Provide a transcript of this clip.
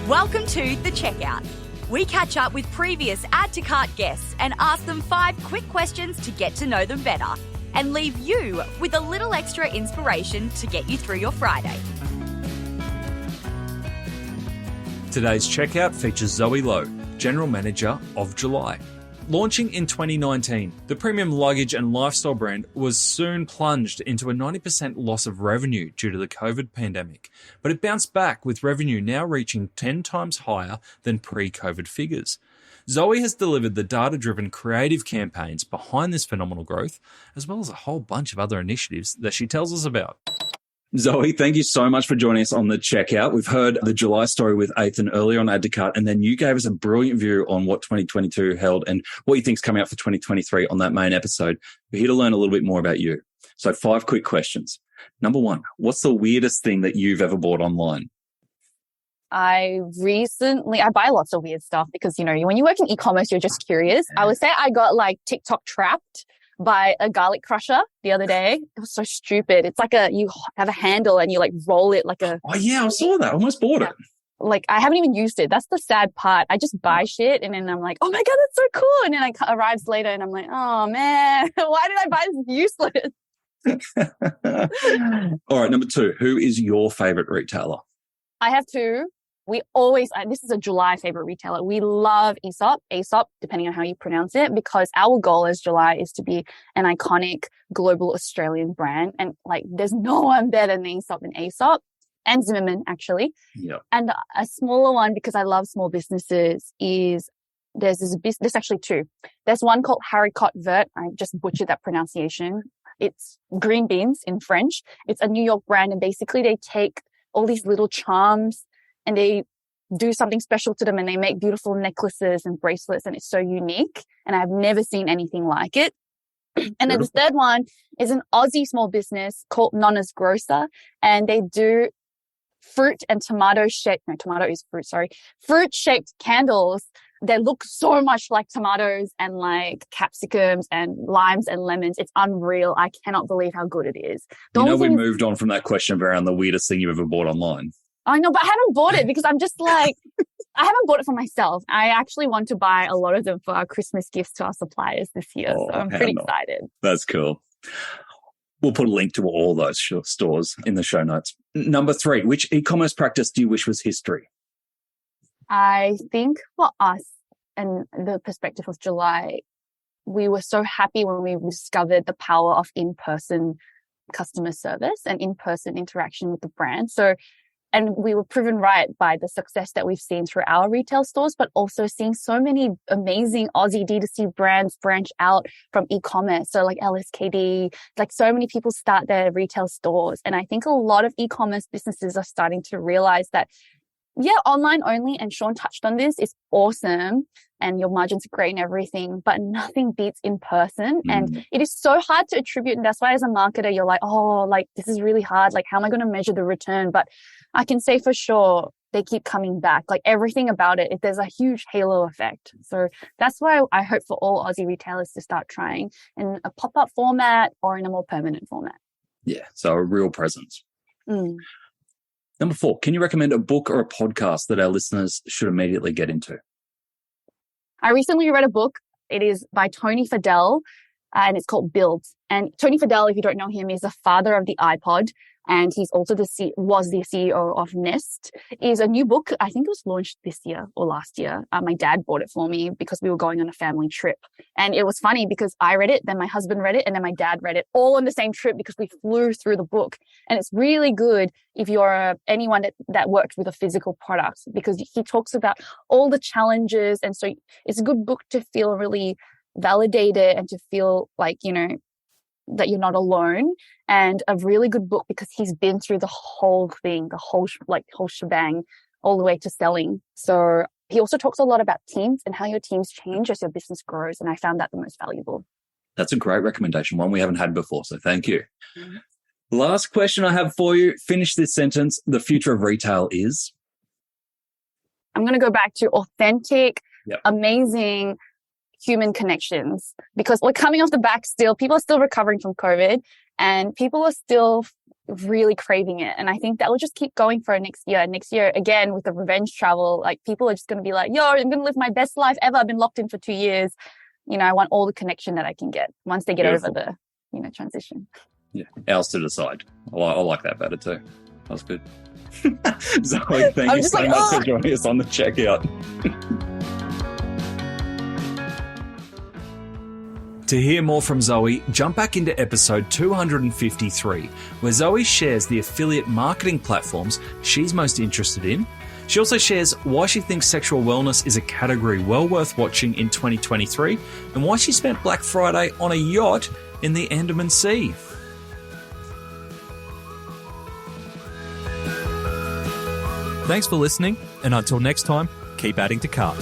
Welcome to The Checkout. We catch up with previous Add to Cart guests and ask them 5 quick questions to get to know them better and leave you with a little extra inspiration to get you through your Friday. Today's checkout features Zhoe Low, General Manager of July. Launching in 2019, the premium luggage and lifestyle brand was soon plunged into a 90% loss of revenue due to the COVID pandemic, but it bounced back with revenue now reaching 10 times higher than pre-COVID figures. Zhoe has delivered the data-driven creative campaigns behind this phenomenal growth, as well as a whole bunch of other initiatives that she tells us about. Zhoe, thank you so much for joining us on The Checkout. We've heard the July story with Ethan earlier on Add to Cart, and then you gave us a brilliant view on what 2022 held and what you think's coming up for 2023 on that main episode. We're here to learn a little bit more about you. So 5 quick questions. Number 1, what's the weirdest thing that you've ever bought online? I buy lots of weird stuff because, when you work in e-commerce, you're just curious. I would say I got TikTok trapped by a garlic crusher the other day. It was so stupid. It's you have a handle and you roll it like a... Oh yeah, I saw that. I almost bought it. I haven't even used it. That's the sad part. I just buy shit and then I'm like, oh my God, that's so cool. And then it arrives later and I'm like, oh man, why did I buy this useless? All right, number 2, who is your favorite retailer? I have 2. This is a July favorite retailer. We love Aesop, depending on how you pronounce it, because our goal as July is to be an iconic global Australian brand. And there's no one better than Aesop and Zimmerman, actually. Yep. And a smaller one, because I love small businesses, is there's actually 2. There's one called Haricot Vert. I just butchered that pronunciation. It's green beans in French. It's a New York brand. And basically they take all these little charms and they do something special to them and they make beautiful necklaces and bracelets and it's so unique. And I've never seen anything like it. And then the third one is an Aussie small business called Nonna's Grocer. And they do fruit shaped candles. They look so much like tomatoes and capsicums and limes and lemons. It's unreal. I cannot believe how good it is. We moved on from that question around the weirdest thing you've ever bought online. I know, but I haven't bought it because I'm just I haven't bought it for myself. I actually want to buy a lot of them for our Christmas gifts to our suppliers this year. So I'm pretty excited. That's cool. We'll put a link to all those stores in the show notes. Number 3, which e-commerce practice do you wish was history? I think for us and the perspective of July, we were so happy when we discovered the power of in-person customer service and in-person interaction with the brand. And we were proven right by the success that we've seen through our retail stores, but also seeing so many amazing Aussie D2C brands branch out from e-commerce. So LSKD, so many people start their retail stores. And I think a lot of e-commerce businesses are starting to realize that, online only, and Sean touched on this, is awesome and your margins are great and everything, but nothing beats in person. And it is so hard to attribute. And that's why as a marketer, you're this is really hard. How am I going to measure the return? But I can say for sure they keep coming back. Everything about it, there's a huge halo effect. So that's why I hope for all Aussie retailers to start trying in a pop-up format or in a more permanent format. Yeah, so a real presence. Number 4, can you recommend a book or a podcast that our listeners should immediately get into? I recently read a book. It is by Tony Fadell and it's called Build. And Tony Fadell, if you don't know him, is the father of the iPod. And he's also was the CEO of Nest. Is a new book. I think it was launched this year or last year. My dad bought it for me because we were going on a family trip. And it was funny because I read it, then my husband read it, and then my dad read it all on the same trip because we flew through the book. And it's really good if you're anyone that worked with a physical product because he talks about all the challenges. And so it's a good book to feel really validated and to feel that you're not alone, and a really good book because he's been through the whole thing, the whole shebang, all the way to selling. So he also talks a lot about teams and how your teams change as your business grows. And I found that the most valuable. That's a great recommendation, one we haven't had before. So thank you. Last question I have for you. Finish this sentence. The future of retail is? I'm going to go back to authentic, amazing human connections, because we're coming off the back still. People are still recovering from COVID and people are still really craving it. And I think that will just keep going for next year. Next year, again, with the revenge travel, like people are just going to be like, yo, I'm going to live my best life ever. I've been locked in for 2 years. You know, I want all the connection that I can get once they get over the, you know, transition. Yeah. Ours to decide. I like that better too. That was good. Zoe, thank you so much for joining us on the checkout. To hear more from Zoe, jump back into episode 253, where Zoe shares the affiliate marketing platforms she's most interested in. She also shares why she thinks sexual wellness is a category well worth watching in 2023, and why she spent Black Friday on a yacht in the Andaman Sea. Thanks for listening, and until next time, keep adding to cart.